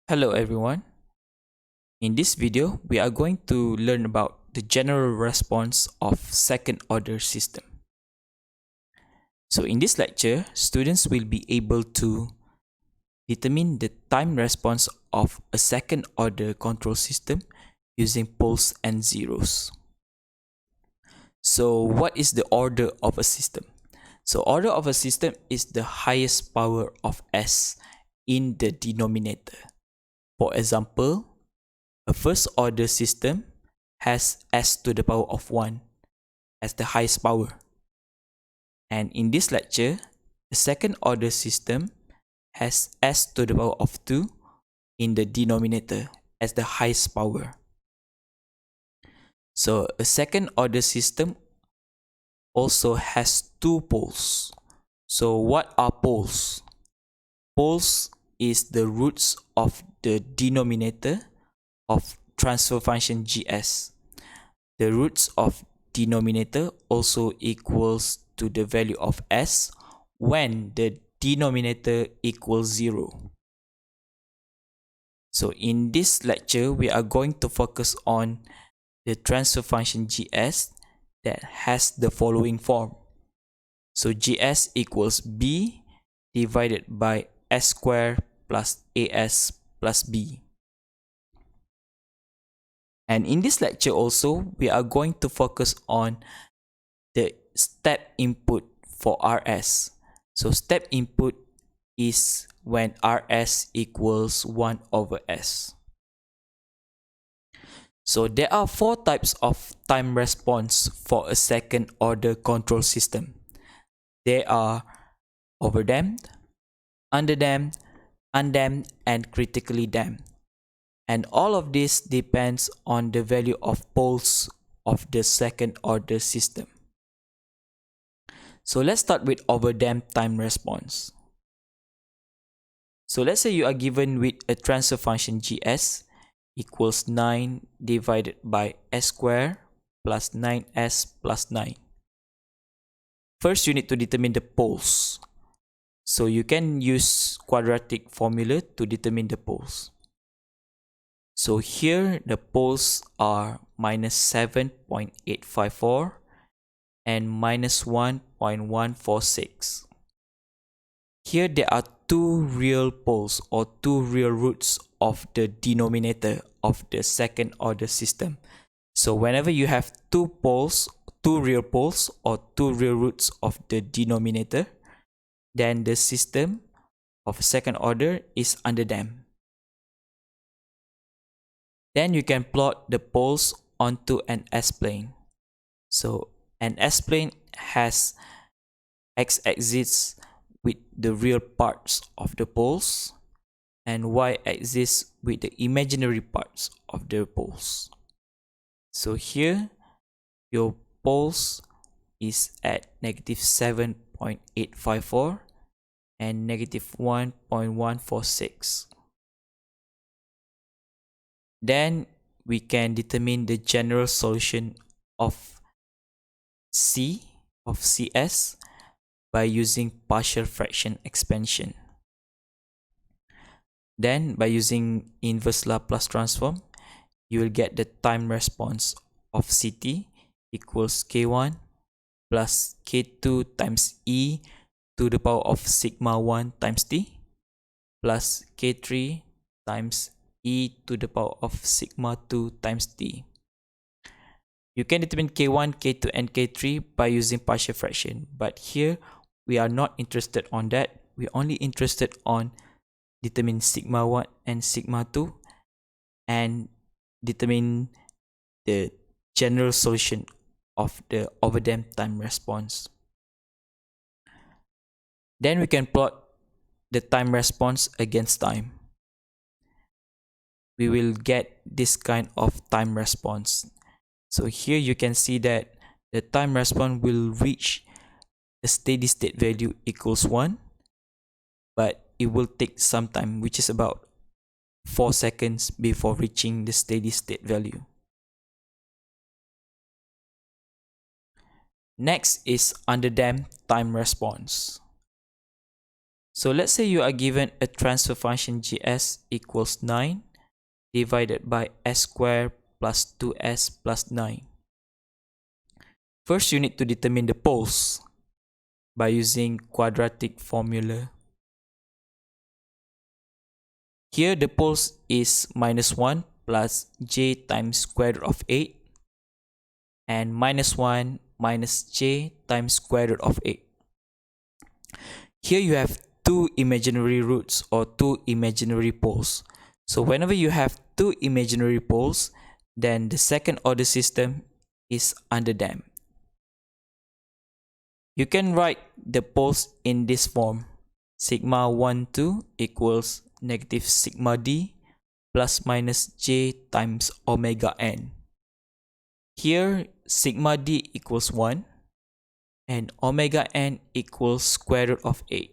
Hello everyone. In this video, we are going to learn about the general response of second order system. So in this lecture, students will be able to determine the time response of a second order control system using poles and zeros. So what is the order of a system? So order of a system is the highest power of S in the denominator. For example, a first order system has s to the power of 1 as the highest power. And in this lecture, the second order system has s to the power of 2 in the denominator as the highest power. So a second order system also has two poles. So what are poles? Poles is the roots of the denominator of transfer function gs. The roots of denominator also equals to the value of s when the denominator equals 0. So in this lecture, we are going to focus on the transfer function gs that has the following form. So gs equals b divided by s squared plus as plus b. And in this lecture also, we are going to focus on the step input for RS. So step input is when RS equals 1 over S. So there are four types of time response for a second order control system. They are overdamped, underdamped, undamped, and critically damped. And all of this depends on the value of poles of the second order system. So let's start with overdamped time response. So let's say you are given with a transfer function gs equals 9 divided by s squared plus 9s plus 9. First, you need to determine the poles. So you can use quadratic formula to determine the poles. So here the poles are minus 7.854 and minus 1.146. Here there are two real poles or two real roots of the denominator of the second order system. So whenever you have two poles, two real poles or two real roots of the denominator, then the system of second order is underdamped. Then you can plot the poles onto an S-plane. So an S-plane has x-axis with the real parts of the poles and y-axis with the imaginary parts of the poles. So here your poles is at negative 7.854 and negative 1.146. Then we can determine the general solution of CS by using partial fraction expansion. Then by using inverse Laplace transform, you will get the time response of CT equals K1 plus K2 times E to the power of sigma 1 times T plus K3 times E to the power of sigma 2 times T. You can determine K1, K2, and K3 by using partial fraction, but here we are not interested on that. We're only interested on determine sigma 1 and sigma 2 and determine the general solution of the overdamped time response. Then we can plot the time response against time. We will get this kind of time response. So here you can see that the time response will reach a steady state value equals 1, but it will take some time, which is about 4 seconds before reaching the steady state value. Next is underdamped time response. So let's say you are given a transfer function gs equals 9 divided by s squared plus 2s plus 9. First, you need to determine the poles by using quadratic formula. Here the poles is minus 1 plus j times square root of 8 and minus 1 minus j times square root of 8. Here you have two imaginary roots or two imaginary poles. So whenever you have two imaginary poles, then the second order system is underdamped. You can write the poles in this form. Sigma 1, 2 equals negative sigma d plus minus j times omega n. Here sigma d equals 1 and omega n equals square root of 8.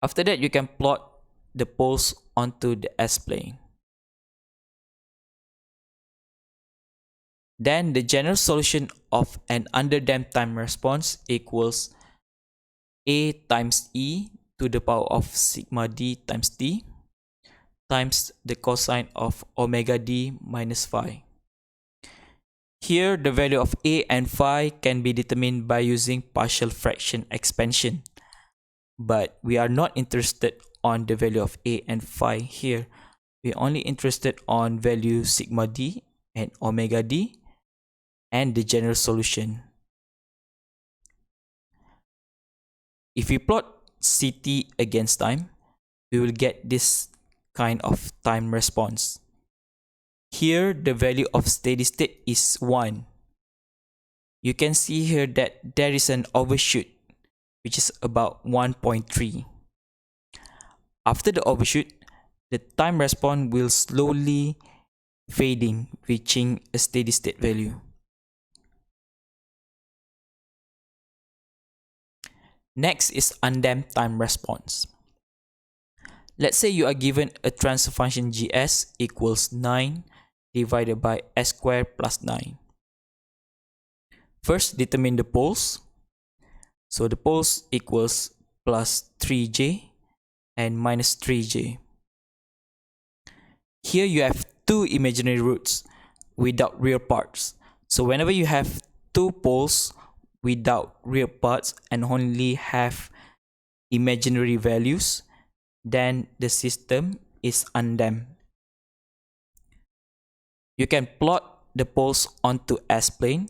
After that, you can plot the poles onto the S-plane. Then the general solution of an underdamped time response equals a times e to the power of sigma d times t times the cosine of omega d minus phi. Here, the value of a and phi can be determined by using partial fraction expansion. But we are not interested on the value of a and phi here. We're only interested on value sigma d and omega d and the general solution. If we plot Ct against time, we will get this kind of time response. Here, the value of steady state is 1. You can see here that there is an overshoot, which is about 1.3. After the overshoot, the time response will slowly fading, reaching a steady state value. Next is undamped time response. Let's say you are given a transfer function gs equals 9 divided by s squared plus 9. First, determine the poles. So the poles equals plus 3j and minus 3j. Here you have two imaginary roots without real parts. So whenever you have two poles without real parts and only have imaginary values, then the system is undamped. You can plot the poles onto S-plane.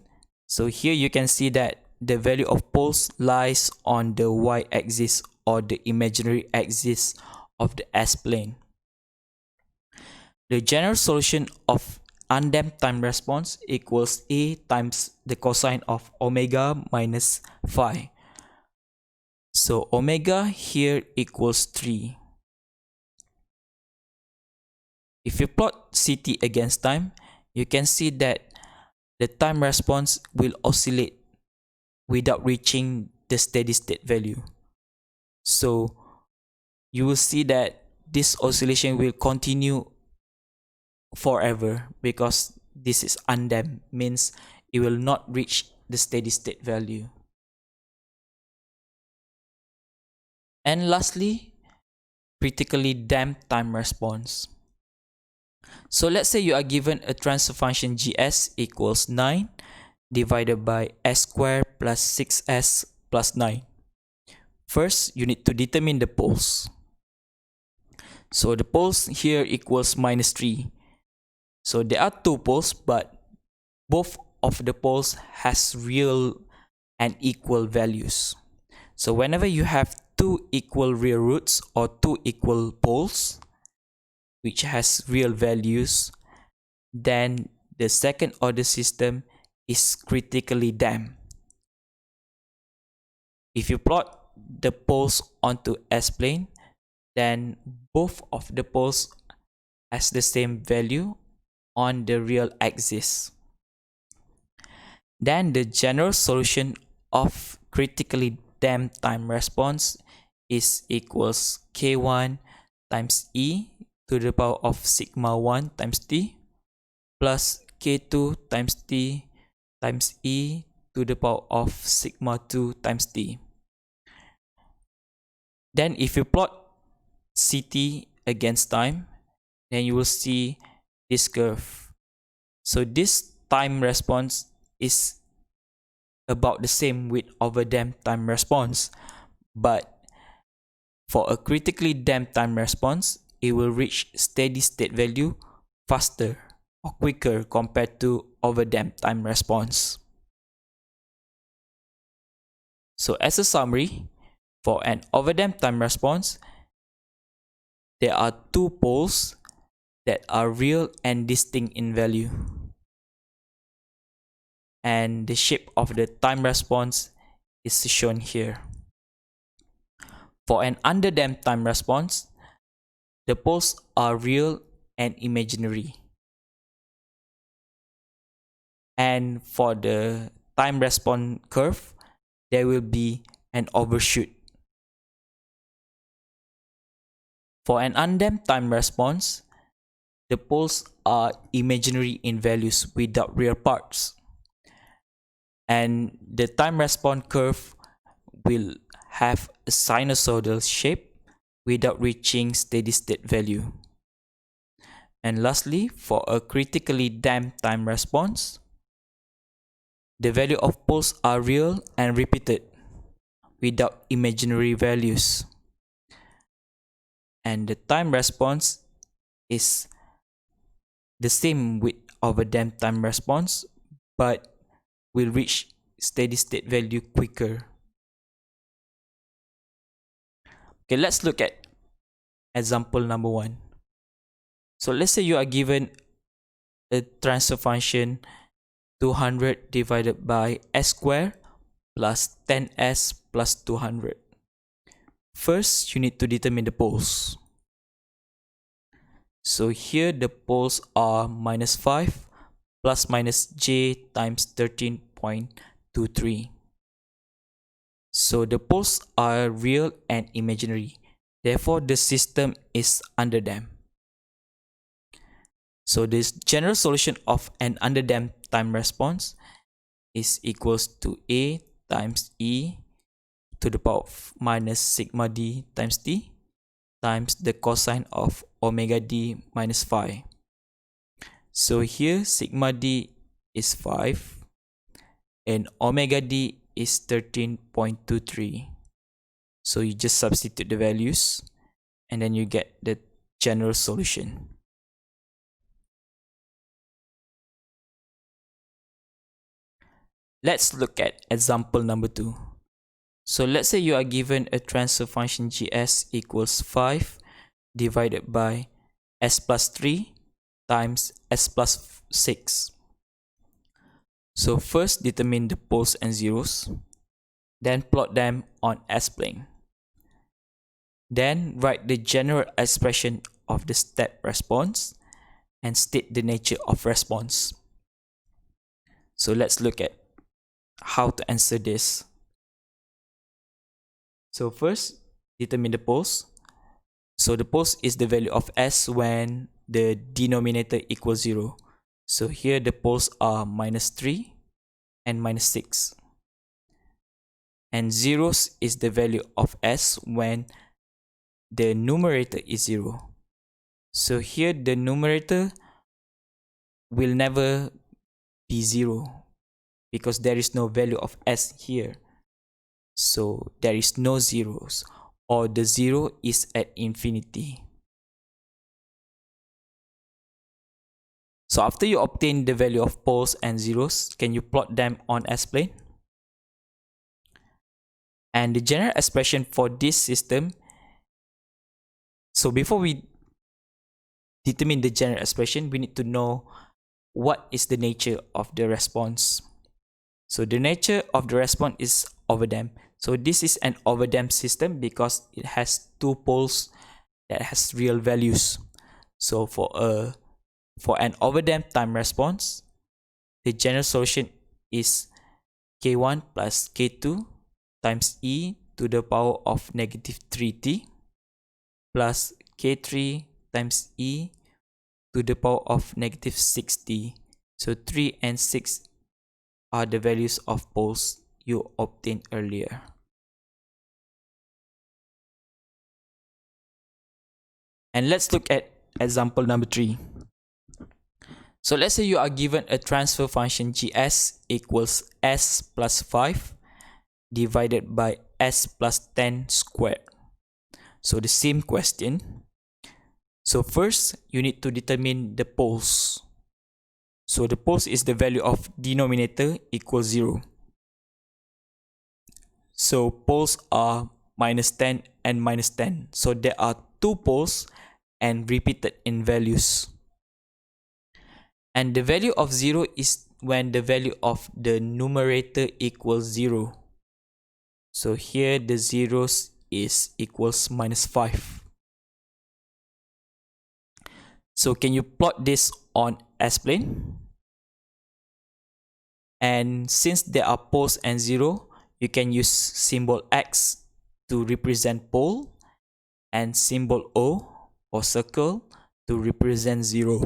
So here you can see that the value of poles lies on the y-axis or the imaginary axis of the S-plane. The general solution of undamped time response equals a times the cosine of omega minus phi. So omega here equals 3. If you plot Ct against time, you can see that the time response will oscillate without reaching the steady state value. So you will see that this oscillation will continue forever because this is undamped, means it will not reach the steady state value. And lastly, critically damped time response. So let's say you are given a transfer function gs equals 9 divided by s squared plus 6s plus 9. First, you need to determine the poles. So the poles here equals minus 3. So there are two poles, but both of the poles has real and equal values. So whenever you have two equal real roots or two equal poles which has real values, then the second order system is critically damped. If you plot the poles onto S-plane, then both of the poles has the same value on the real axis. Then the general solution of critically damped time response is equals k1 times e to the power of sigma 1 times t plus k2 times t times e to the power of sigma 2 times t. Then if you plot CT against time, then you will see this curve. So this time response is about the same with overdamped time response, but for a critically damped time response, it will reach steady state value faster or quicker compared to overdamped time response. So as a summary, for an overdamped time response, there are two poles that are real and distinct in value. And the shape of the time response is shown here. For an underdamped time response, the poles are real and imaginary. And for the time response curve, there will be an overshoot. For an undamped time response, the poles are imaginary in values without real parts. And the time response curve will have a sinusoidal shape without reaching steady state value. And lastly, for a critically damped time response, the value of poles are real and repeated without imaginary values. And the time response is the same with overdamped time response, but will reach steady state value quicker. Okay, let's look at example number 1. So let's say you are given a transfer function 200 divided by s squared plus 10s plus 200. First, you need to determine the poles. So here the poles are minus 5 plus minus j times 13.23. So the poles are real and imaginary. Therefore, the system is underdamped. So this general solution of an underdamped time response is equals to A times E to the power of minus sigma d times t times the cosine of omega d minus phi. So here sigma d is 5 and omega d is 13.23. So you just substitute the values and then you get the general solution. Let's look at example number 2. So let's say you are given a transfer function gs equals 5 divided by s plus 3 times s plus 6. So first determine the poles and zeros, then plot them on S-plane. Then write the general expression of the step response and state the nature of response. So let's look at how to answer this. So first, determine the poles. So the poles is the value of s when the denominator equals 0. So here the poles are minus 3 and minus 6. And zeros is the value of s when the numerator is 0. So here the numerator will never be 0 because there is no value of s here. So there is no zeros, or the 0 is at infinity. So after you obtain the value of poles and zeros, can you plot them on S-plane? And the general expression for this system, so before we determine the general expression, we need to know what is the nature of the response. So the nature of the response is overdamped. So this is an overdamped system because it has two poles that has real values. So for an overdamped time response, the general solution is k1 plus k2 times e to the power of negative 3t plus k3 times e to the power of negative 6t. So 3 and 6 are the values of poles you obtained earlier. And let's look at example number 3. So let's say you are given a transfer function gs equals s plus 5 divided by s plus 10 squared. So the same question. So first, you need to determine the poles. So the poles is the value of denominator equals 0. So poles are minus 10 and minus 10. So there are 2 poles and repeated in values. And the value of 0 is when the value of the numerator equals 0. So here the zeros is equals minus 5. So can you plot this on S-plane? And since there are poles and 0, you can use symbol X to represent pole and symbol O or circle to represent 0.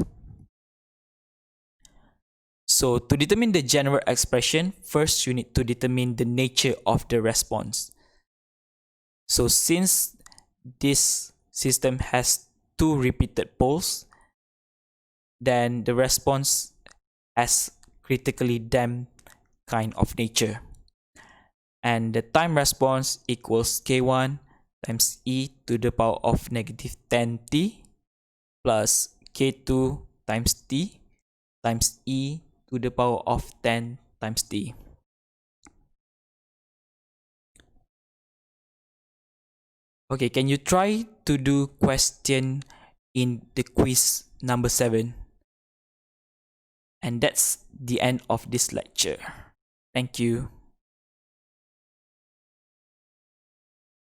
So to determine the general expression, first you need to determine the nature of the response. So since this system has 2 repeated poles, then the response has critically damped kind of nature. And the time response equals k1 times e to the power of negative 10t plus k2 times t times e to the power of 10 times t. Okay, can you try to do question in the quiz number 7? And that's the end of this lecture. Thank you.